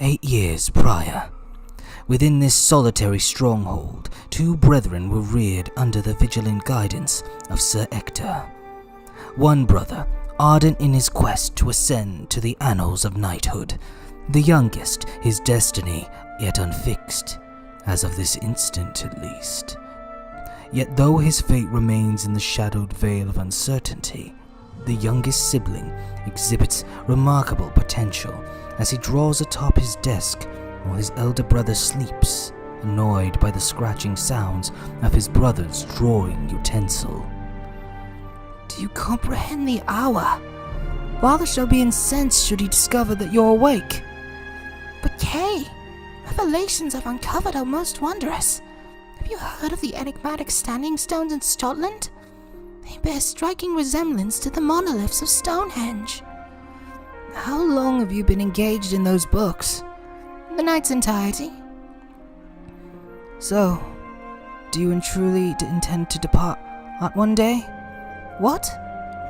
8 years prior, within this solitary stronghold, 2 brethren were reared under the vigilant guidance of Sir Ector. One brother, ardent in his quest to ascend to the annals of knighthood, the youngest, his destiny yet unfixed, as of this instant at least. Yet though his fate remains in the shadowed veil of uncertainty, the youngest sibling exhibits remarkable potential as he draws atop his desk while his elder brother sleeps, annoyed by the scratching sounds of his brother's drawing utensil. Do you comprehend the hour? Father shall be incensed should he discover that you're awake. But Kay, revelations I've uncovered are most wondrous. Have you heard of the enigmatic standing stones in Scotland? They bear striking resemblance to the monoliths of Stonehenge. How long have you been engaged in those books? The night's entirety. So, do you truly intend to depart one day? What?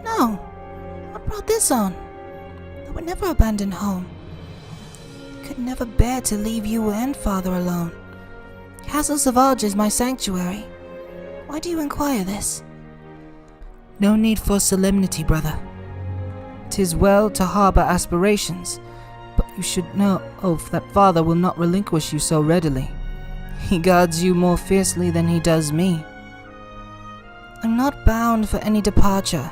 No. What brought this on? I would never abandon home. I could never bear to leave you and father alone. Castle Sauvage is my sanctuary. Why do you inquire this? No need for solemnity, brother. 'Tis well to harbor aspirations, but you should know that father will not relinquish you so readily. He guards you more fiercely than he does me. I'm not bound for any departure.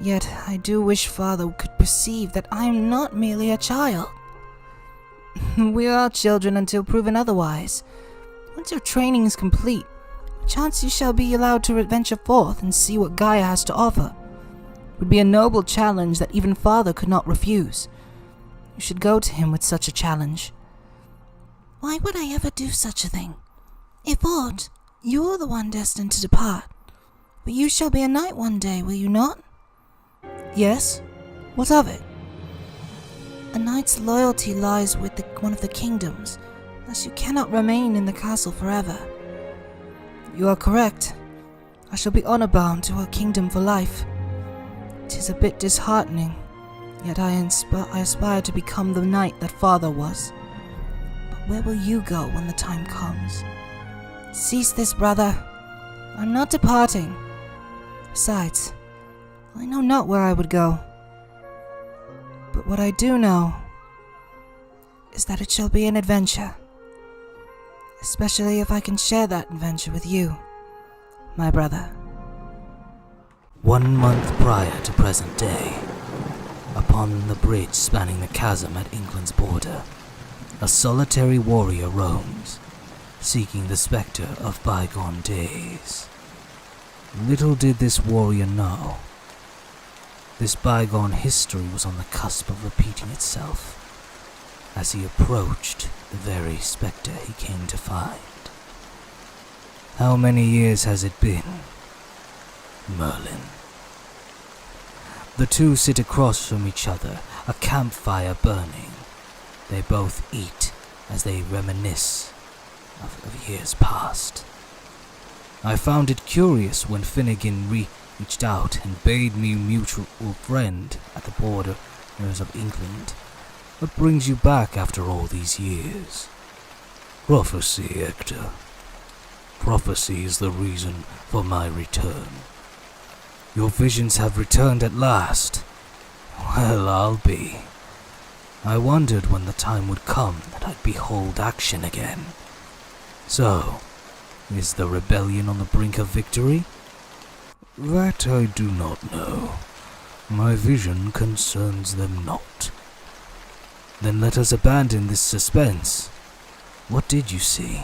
Yet I do wish father could perceive that I am not merely a child. We are children until proven otherwise. Once your training is complete, perchance you shall be allowed to venture forth and see what Gaia has to offer. It would be a noble challenge that even father could not refuse. You should go to him with such a challenge. Why would I ever do such a thing? If aught, you're the one destined to depart. But you shall be a knight one day, will you not? Yes. What of it? A knight's loyalty lies with one of the kingdoms, thus you cannot remain in the castle forever. You are correct. I shall be honor-bound to a kingdom for life. 'Tis a bit disheartening, yet I aspire to become the knight that father was. But where will you go when the time comes? Cease this, brother. I'm not departing. Besides, I know not where I would go. But what I do know is that it shall be an adventure. Especially if I can share that adventure with you, my brother. 1 month prior to present day, upon the bridge spanning the chasm at England's border, a solitary warrior roams, seeking the spectre of bygone days. Little did this warrior know, this bygone history was on the cusp of repeating itself as he approached the very spectre he came to find. How many years has it been? Merlin. The two sit across from each other, a campfire burning. They both eat as they reminisce of years past. I found it curious when Finnegan reached out and bade me mutual friend at the borders of England. What brings you back after all these years? Prophecy, Hector. Prophecy is the reason for my return. Your visions have returned at last. Well, I'll be. I wondered when the time would come that I'd behold action again. So, is the rebellion on the brink of victory? That I do not know. My vision concerns them not. Then let us abandon this suspense. What did you see?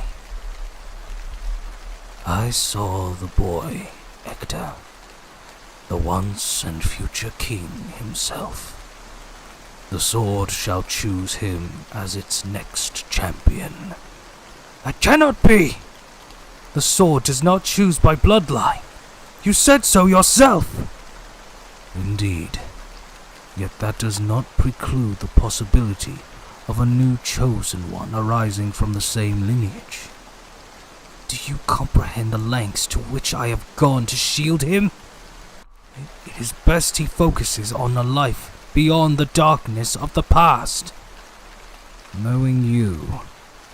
I saw the boy, Hector, the once and future king himself. The sword shall choose him as its next champion. That cannot be! The sword does not choose by bloodline. You said so yourself! Indeed. Yet that does not preclude the possibility of a new chosen one arising from the same lineage. Do you comprehend the lengths to which I have gone to shield him? It is best he focuses on a life beyond the darkness of the past. Knowing you,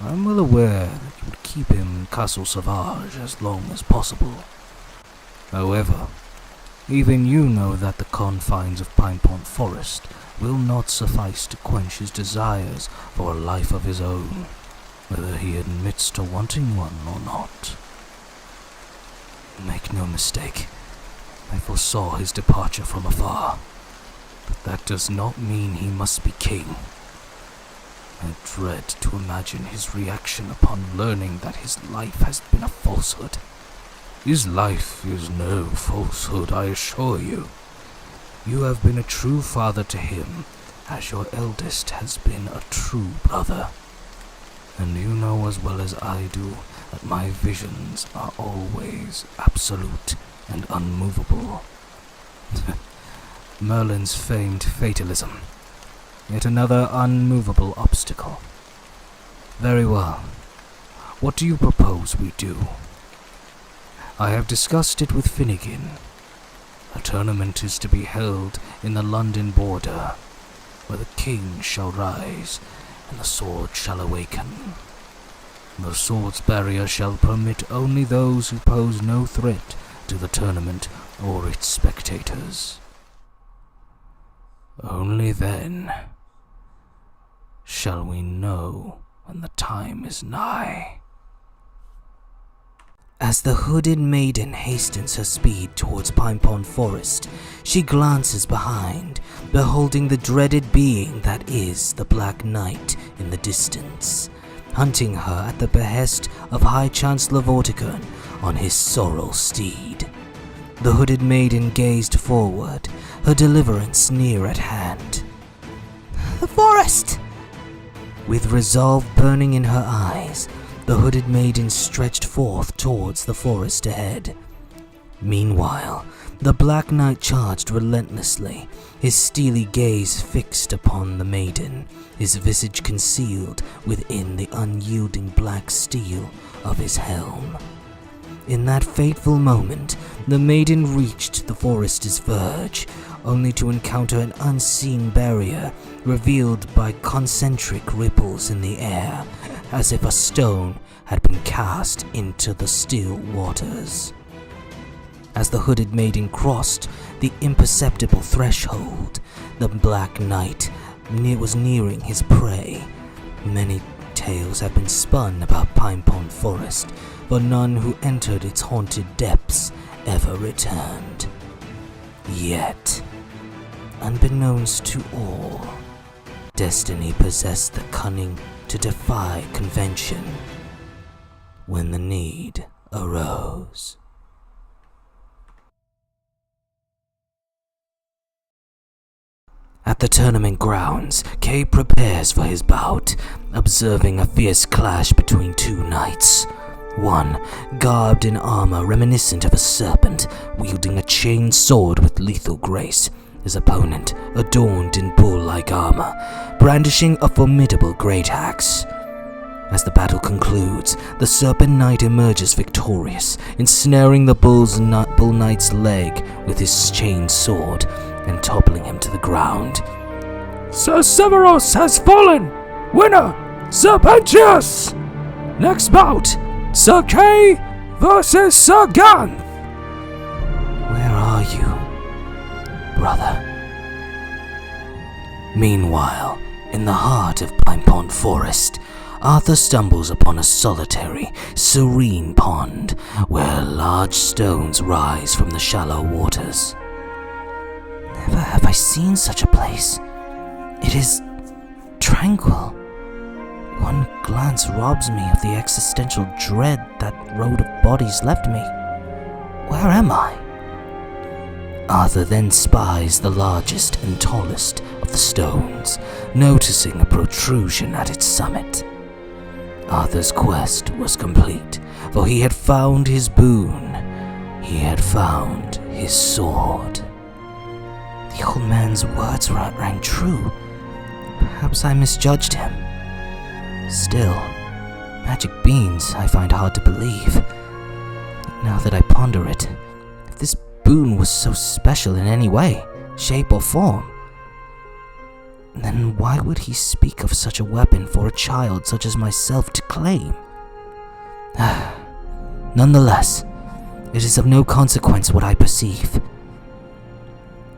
I'm well aware that you would keep him in Castle Sauvage as long as possible. However, even you know that the confines of Pinepond Forest will not suffice to quench his desires for a life of his own, whether he admits to wanting one or not. Make no mistake, I foresaw his departure from afar, but that does not mean he must be king. I dread to imagine his reaction upon learning that his life has been a falsehood. His life is no falsehood, I assure you. You have been a true father to him, as your eldest has been a true brother. And you know as well as I do that my visions are always absolute and unmovable. Merlin's famed fatalism. Yet another unmovable obstacle. Very well. What do you propose we do? I have discussed it with Finnegan. A tournament is to be held in the London border, where the king shall rise and the sword shall awaken. The sword's barrier shall permit only those who pose no threat to the tournament or its spectators. Only then shall we know when the time is nigh. As the hooded maiden hastens her speed towards Pinepond Forest, she glances behind, beholding the dreaded being that is the Black Knight in the distance, hunting her at the behest of High Chancellor Vortigern on his sorrel steed. The hooded maiden gazed forward, her deliverance near at hand. The forest! With resolve burning in her eyes, the hooded maiden stretched forth towards the forest ahead. Meanwhile, the Black Knight charged relentlessly, his steely gaze fixed upon the maiden, his visage concealed within the unyielding black steel of his helm. In that fateful moment, the maiden reached the forest's verge, only to encounter an unseen barrier revealed by concentric ripples in the air, as if a stone had been cast into the still waters. As the hooded maiden crossed the imperceptible threshold, the Black Knight was nearing his prey. Many tales have been spun about Pinepond Forest, but none who entered its haunted depths ever returned. Yet, unbeknownst to all, destiny possessed the cunning to defy convention when the need arose. At the tournament grounds, Kay prepares for his bout, observing a fierce clash between two knights. One, garbed in armor reminiscent of a serpent, wielding a chain sword with lethal grace. His opponent, adorned in bull-like armor, brandishing a formidable great axe. As the battle concludes, the Serpent Knight emerges victorious, ensnaring the Bull Knight's leg with his chain sword and toppling him to the ground. Sir Severus has fallen! Winner, Sir Pentius! Next bout, Sir Kay versus Sir Ganth! Where are you, brother? Meanwhile, in the heart of Pinepond Forest, Arthur stumbles upon a solitary, serene pond where large stones rise from the shallow waters. Never have I seen such a place. It is tranquil. One glance robs me of the existential dread that road of bodies left me. Where am I? Arthur then spies the largest and tallest of the stones, noticing a protrusion at its summit. Arthur's quest was complete, for he had found his boon. He had found his sword. The old man's words rang true. Perhaps I misjudged him. Still, magic beans I find hard to believe. Now that I ponder it, if this boon was so special in any way, shape or form, Then why would he speak of such a weapon for a child such as myself to claim? Nonetheless, it is of no consequence what I perceive.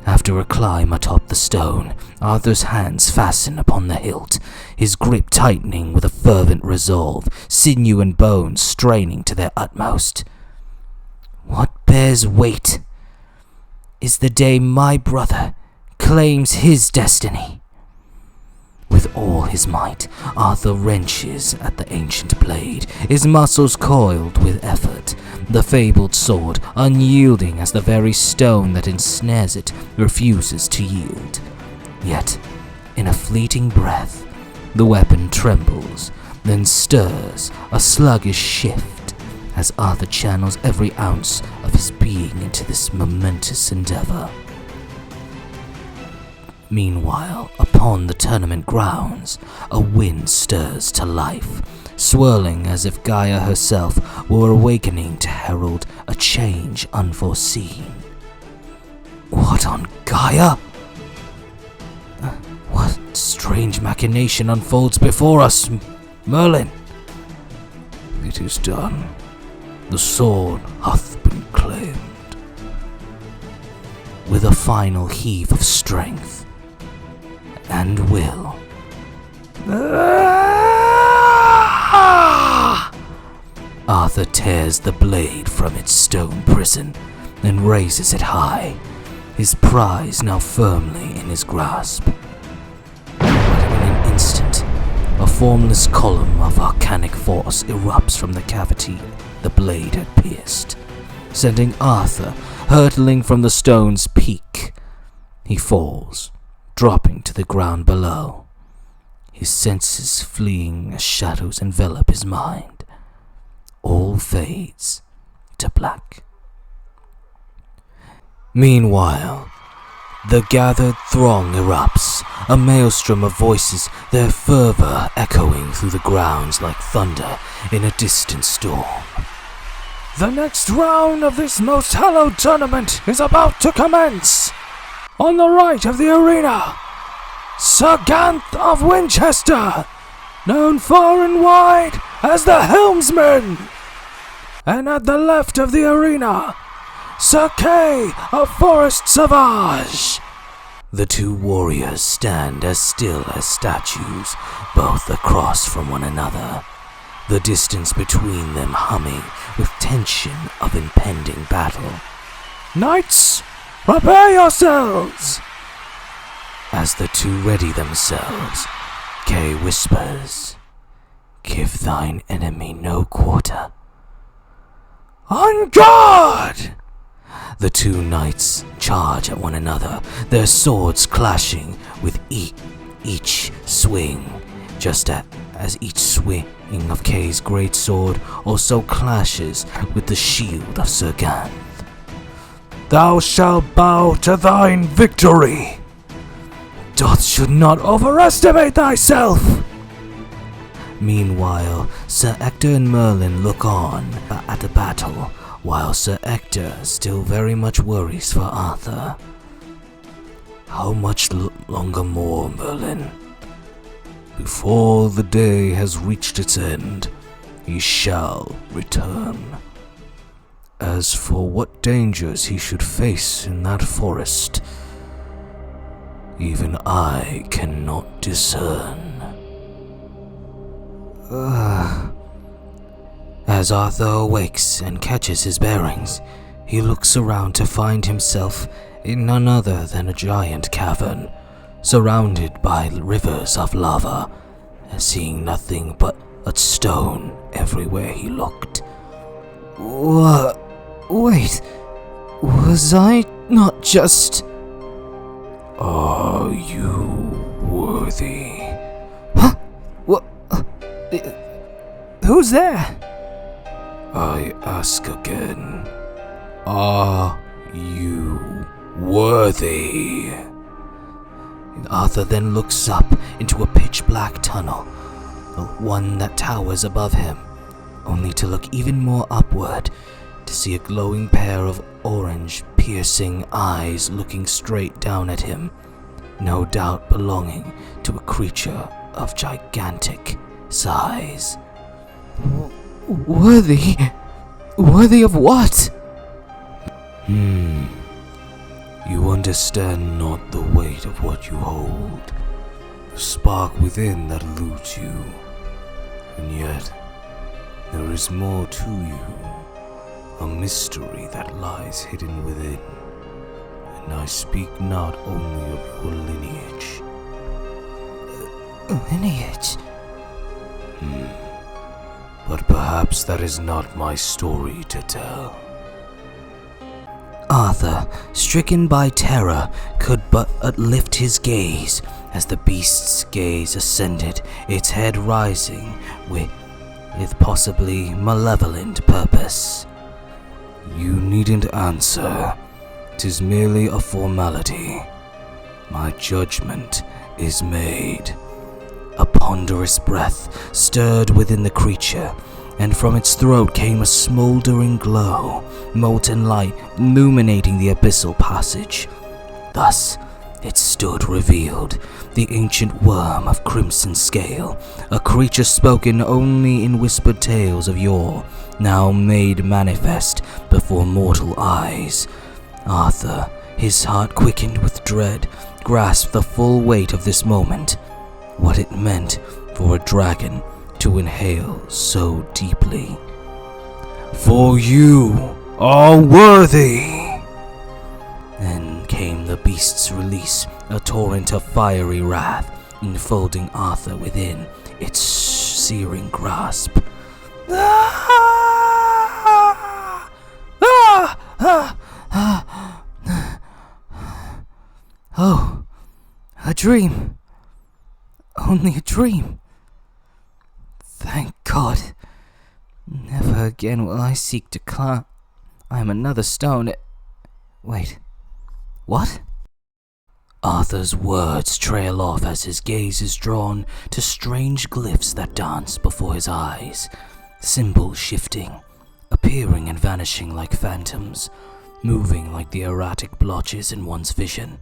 After a climb atop the stone, Arthur's hands fasten upon the hilt, his grip tightening with a fervent resolve, sinew and bones straining to their utmost. What bears weight is the day my brother claims his destiny. With all his might, Arthur wrenches at the ancient blade, his muscles coiled with effort, the fabled sword unyielding as the very stone that ensnares it refuses to yield. Yet, in a fleeting breath, the weapon trembles, then stirs a sluggish shift as Arthur channels every ounce of his being into this momentous endeavor. Meanwhile, upon the tournament grounds, a wind stirs to life, swirling as if Gaia herself were awakening to herald a change unforeseen. What on Gaia? What strange machination unfolds before us, Merlin? It is done. The sword hath been claimed. With a final heave of strength and will, Arthur tears the blade from its stone prison and raises it high, his prize now firmly in his grasp. But in an instant, a formless column of arcanic force erupts from the cavity the blade had pierced, sending Arthur hurtling from the stone's peak. He falls, dropping to the ground below, his senses fleeing as shadows envelop his mind. All fades to black. Meanwhile, the gathered throng erupts, a maelstrom of voices, their fervor echoing through the grounds like thunder in a distant storm. The next round of this most hallowed tournament is about to commence. On the right of the arena, Sir Ganth of Winchester, known far and wide as the Helmsman. And at the left of the arena, Sir Kay of Forest Sauvage. The two warriors stand as still as statues, both across from one another, the distance between them humming with tension of impending battle. Knights, prepare yourselves! As the two ready themselves, Kay whispers, "Give thine enemy no quarter." On guard! The two knights charge at one another, their swords clashing with each swing, just as each swing of Kay's great sword also clashes with the shield of Sir Ganth. Thou shalt bow to thine victory. Doth should not overestimate thyself. Meanwhile, Sir Ector and Merlin look on at the battle, while Sir Ector still very much worries for Arthur. How much longer more, Merlin? Before the day has reached its end, he shall return. As for what dangers he should face in that forest, even I cannot discern. As Arthur awakes and catches his bearings, he looks around to find himself in none other than a giant cavern, surrounded by rivers of lava, seeing nothing but a stone everywhere he looked. Wait, was I not just... Are you worthy? Huh? What? Who's there? I ask again, are you worthy? Arthur then looks up into a pitch-black tunnel, one that towers above him, only to look even more upward to see a glowing pair of orange, piercing eyes looking straight down at him. no doubt belonging to a creature of gigantic size. Worthy? Worthy of what? You understand not the weight of what you hold, the spark within that eludes you, and yet there is more to you, a mystery that lies hidden within, and I speak not only of your lineage. Lineage? But perhaps that is not my story to tell. Arthur, stricken by terror, could but lift his gaze as the beast's gaze ascended, its head rising with possibly malevolent purpose. You needn't answer. 'Tis merely a formality. My judgment is made. A ponderous breath stirred within the creature, and from its throat came a smoldering glow, molten light illuminating the abyssal passage. Thus it stood revealed, the ancient worm of crimson scale, a creature spoken only in whispered tales of yore, now made manifest before mortal eyes. Arthur, his heart quickened with dread, grasped the full weight of this moment, what it meant for a dragon to inhale so deeply. For you are worthy! Then came the beast's release, a torrent of fiery wrath, enfolding Arthur within its searing grasp. Oh, a dream. Only a dream. Thank God. Never again will I seek to climb. I am another stone. Wait. What? Arthur's words trail off as his gaze is drawn to strange glyphs that dance before his eyes, symbols shifting, appearing and vanishing like phantoms, moving like the erratic blotches in one's vision.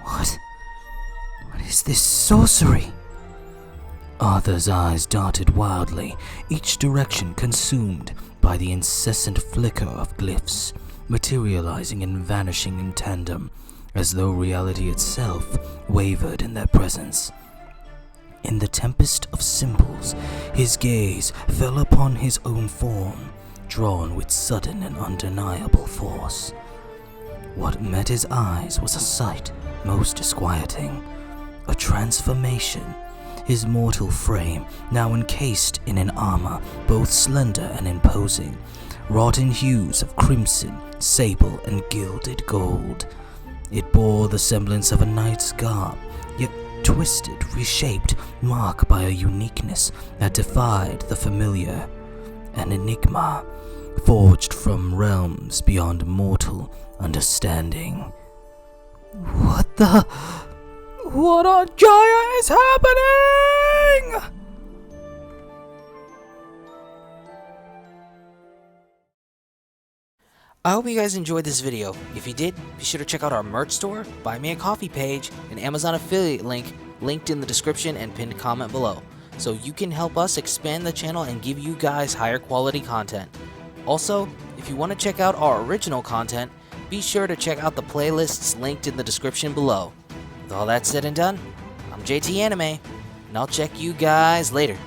What is this sorcery? Arthur's eyes darted wildly, each direction consumed by the incessant flicker of glyphs, materializing and vanishing in tandem, as though reality itself wavered in their presence. In the tempest of symbols, his gaze fell upon his own form, drawn with sudden and undeniable force. What met his eyes was a sight most disquieting, a transformation. His mortal frame, now encased in an armor both slender and imposing, wrought in hues of crimson, sable, and gilded gold. It bore the semblance of a knight's garb, yet twisted, reshaped, marked by a uniqueness that defied the familiar, an enigma forged from realms beyond mortal understanding. What a giant is happening? I hope you guys enjoyed this video. If you did, be sure to check out our merch store, buy me a coffee page, and Amazon affiliate link linked in the description and pinned comment below, so you can help us expand the channel and give you guys higher quality content. Also, if you want to check out our original content, be sure to check out the playlists linked in the description below. With all that said and done, I'm JT Anime, and I'll check you guys later.